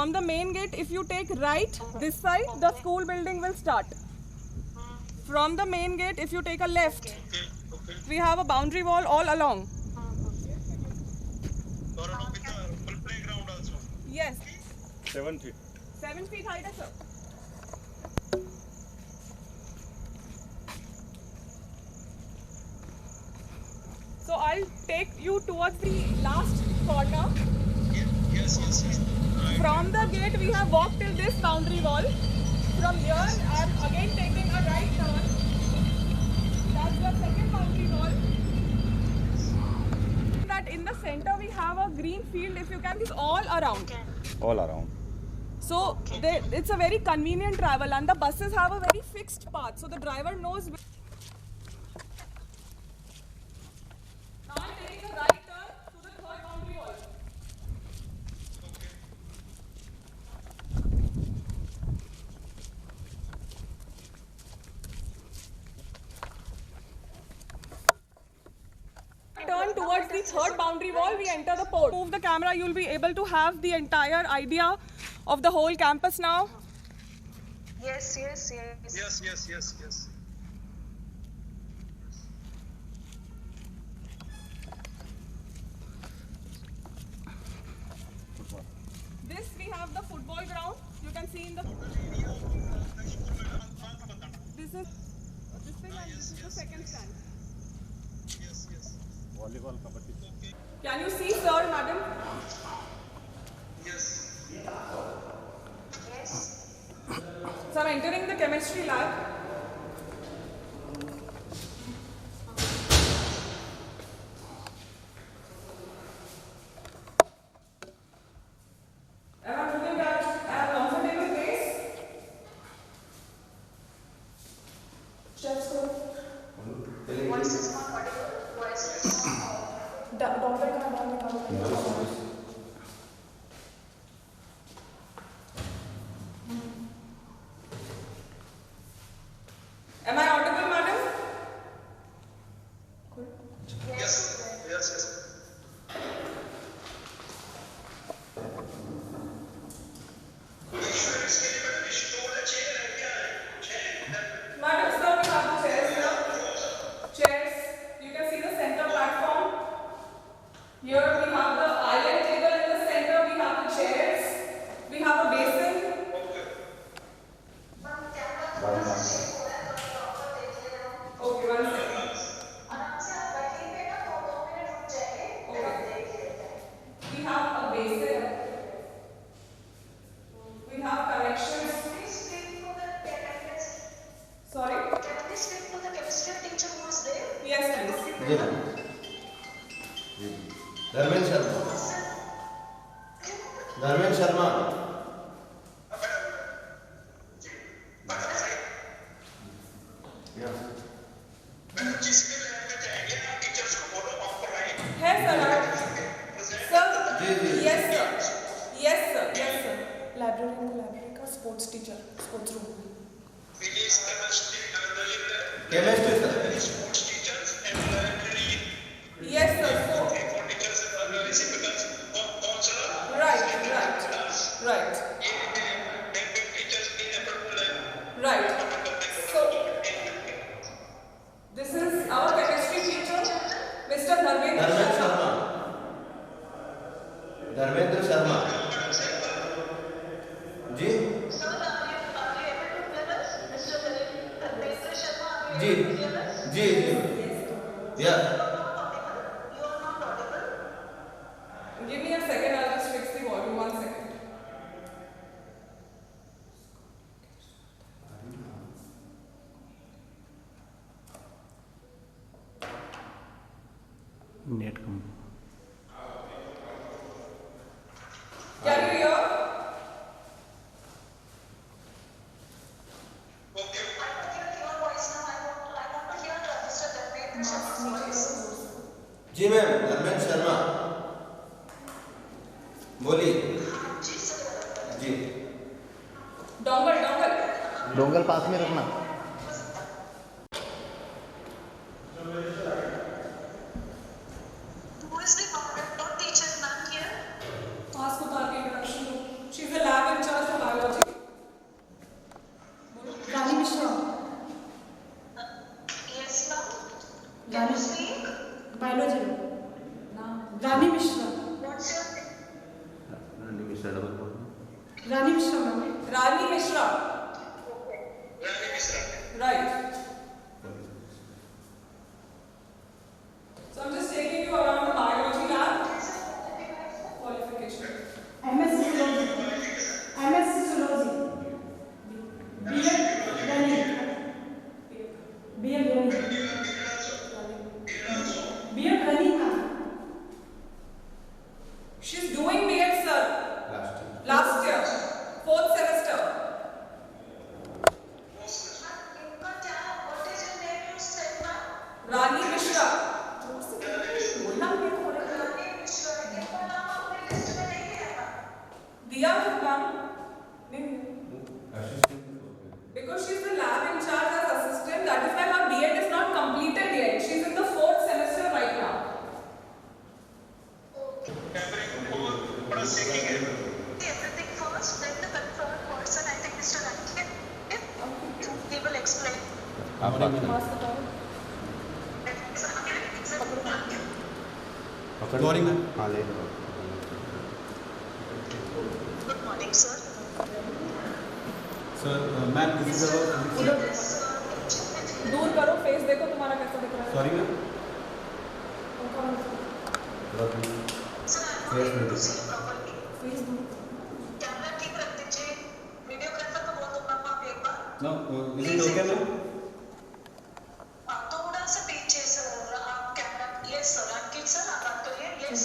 From the main gate, if you take right this side, the school building will start. From the main gate, if you take a left, we have a boundary wall all along. Playground also. Yes. 7 feet. 7 feet height, sir. So I'll take you towards the last corner. Yes. Right. From the gate, we have walked till this boundary wall. From here, I'm again taking a right turn. That's the second boundary wall. That in the center, we have a green field, if you can, is all around. All around. So it's a very convenient travel, and the buses have a very fixed path, so the driver knows. Now I'm taking a right turn to the third boundary wall. Turn towards the third boundary wall, we enter the port. Move the camera, you'll be able to have the entire idea of the whole campus now. Yes. This we have the football ground. You can see in the. This thing and this is the second stand. Yes. Volleyball, kabaddi. Can you see, sir, madam? Yes. So I'm entering the chemistry lab. Am I looking at a comfortable place? Chef's code. Voice is not audible. Voice is Doctor का नाम निकालो. Am I audible, madam? Yes. Madam, sir, we have the chairs here. Chairs. You can see the center platform. Here we have the island table in the center. We have the chairs. We have a basin. Okay, one second. We have a basin. We have connections. Sorry? Yes, please. जी ma'am Dharmendra Sharma है sir. Sir. जी, जी. Yes, sir. Yes, sir. Library का sports teacher, sports room. Chemistry sir Yes, sir. So, right. So, this is our chemistry teacher, Mr. Dharmendra Sharma. Dharmendra Sharma ji जी या Give me a second, I'll just fix the volume. 1 second. Net कम. Can you hear? जी ma'am Dharmendra Sharma बोलिए जी Dongle. Dongle पास में रखना. Ask Utar ki introduction. She's a lab Mishra, ma'am. Rani Mishra. Right. So I'm just taking you around the biology lab. Qualification. MS Zoology. BM Running. BM Running. She's doing B.Ed, sir. Last year. 4th semester. What is your name you said, ma'am? Rani Mishra. दिया है ma'am नहीं because she's the lab in charge as assistant, that is why her B.Ed is not completed yet. She's in the 4th semester right now. Everything first, then the confirmed person, I think Mr. Ankit, he will explain. आप बात करें Gauri ma'am हाँ ले Good morning, sir. Sir ma'am this is our दूर करो face देखो तुम्हारा कैसा दिख रहा है. Sorry ma'am Sir, I'm not able to see you properly. Camera ठीक रख दीजिए. वीडियोग्राफर को बोल दो मैम आप एक बार. No is it okay ma'am थोड़ा सा पीछे सर आप camera. Yes sir. Ankit sir आप बात करिए. Yes.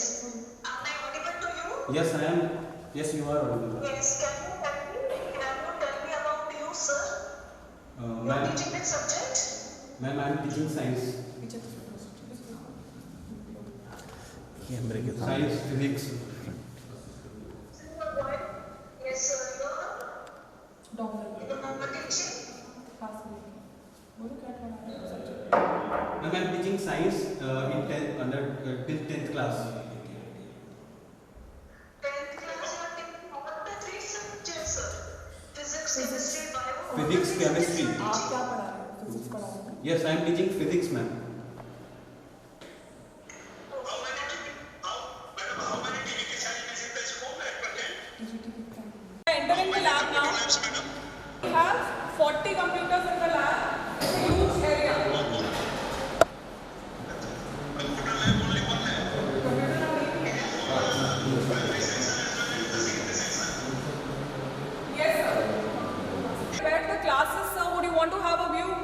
Am I audible to you? Yes I am yes you are audible Yes. Can you tell me about you, sir? You are ma'am teaching which subject? Ma'am I am teaching science कैमरे के science physics Yes, sir. You're teaching. Ma'am I am teaching science in 10th under till 10th class 10th class. You are taking all the 3 subjects, sir. Physics, chemistry, bio. Physics, chemistry. आप क्या पढ़ा रहे हो? Physics पढ़ा रहे हो? Yes I am teaching physics ma'am Enter in the lab now. We have 40 computers in the lab. It's a huge area. Yes, sir. Where the classes, sir? Would you want to have a view?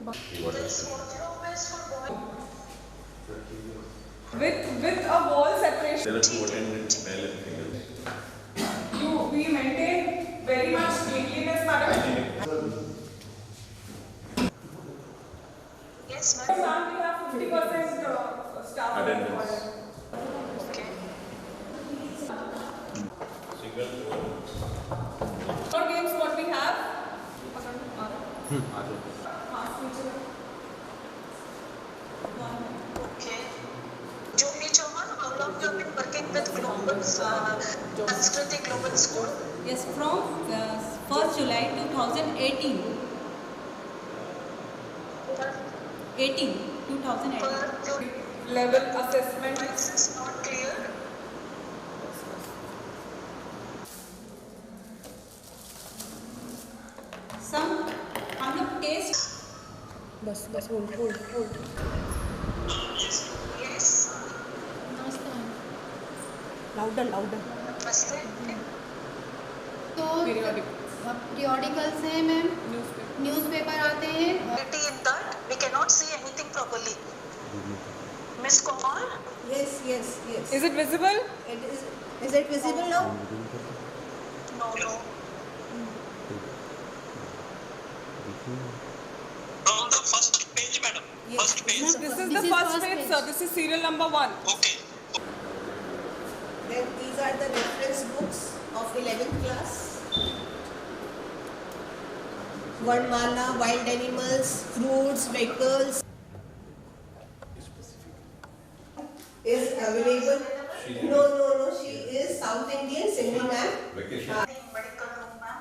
There's wardrobe is for boy. With a wall separation. We maintain very much cleanliness, madam. Yes, So, ma'am. ma'am, we have 50% staff. Attendance. Okay. For games, what we have? Okay. Jyoti Chauhan, how long you have been working with Global Sanskriti Global School? Yes, from 1st July 2018. 2018. For your Level assessment. voice is not clear. Some हम लोग test बस hold Yes. Louder Namaste. तो periodicals हैं ma'am, newspaper आते हैं. Quality in that we cannot see anything properly. Miss Kumar. yes Is it visible? is it visible now? No. On the first page, madam. First page. This is This the is first first page, page. sir. This is serial number 1. Okay. Then these are the reference books of 11th class. Varnmala, wild animals, fruits, vehicles is available. No, she is South Indian singing ma'am. Medical room, ma'am.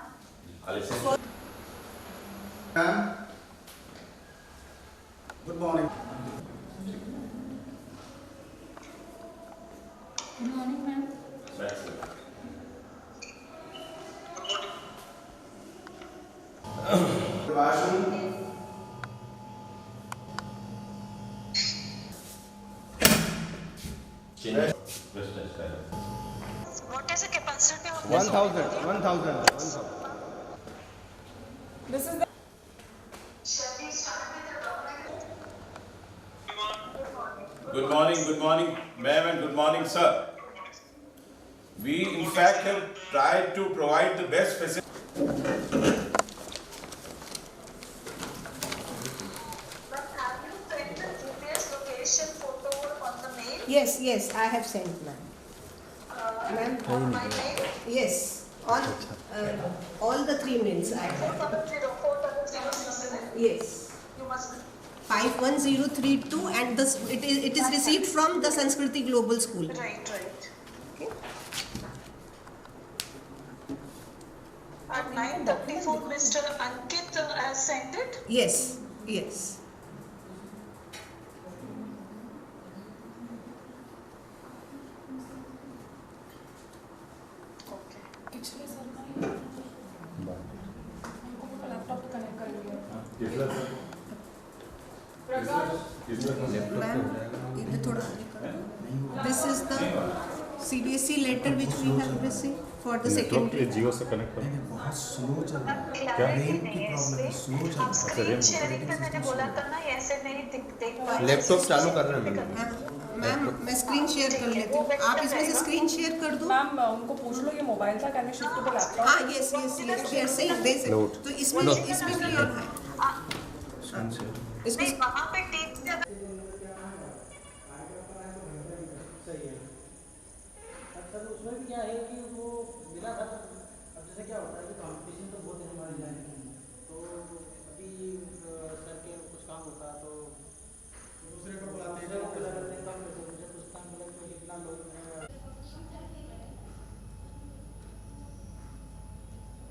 Ma'am, good morning. What is the capacity of 1,000. This is the Shall we start with the document? Good morning, ma'am, and good morning, sir. We, in fact, have tried to provide the best facility. But have you sent the GPS location photo on the mail? Yes, I have sent, ma'am. On my mail? Yes, on all the 3 mails I have. 40007? Yes. You must. 51032, and it is received from the Sanskriti Global School. Right. Okay. At 9:34, Mr. Ankit has sent it. Yes. पिछले साल का laptop पे connect कर लिया Ma'am, इधर थोड़ा आगे करो. This is the CBSE letter which we have received for the secondary. जियो से कनेक्ट करो. बहुत स्लो चल रहा है. क्लैरिटी नहीं है इस पे. स्लो चल आप स्क्रीन शेयरिंग पे मैंने बोला था ना, ऐसे नहीं देख पा रहे. लैपटॉप चालू कर रहे हैं मैम, मैं स्क्रीन शेयर कर लेती हूँ. आप इसमें से स्क्रीन शेयर कर दो. मैम उनको पूछ लो ये मोबाइल था, can we shift to the laptop? हाँ, yes, they are saying this. तो इसमें क्लियर है. नहीं, वहाँ पे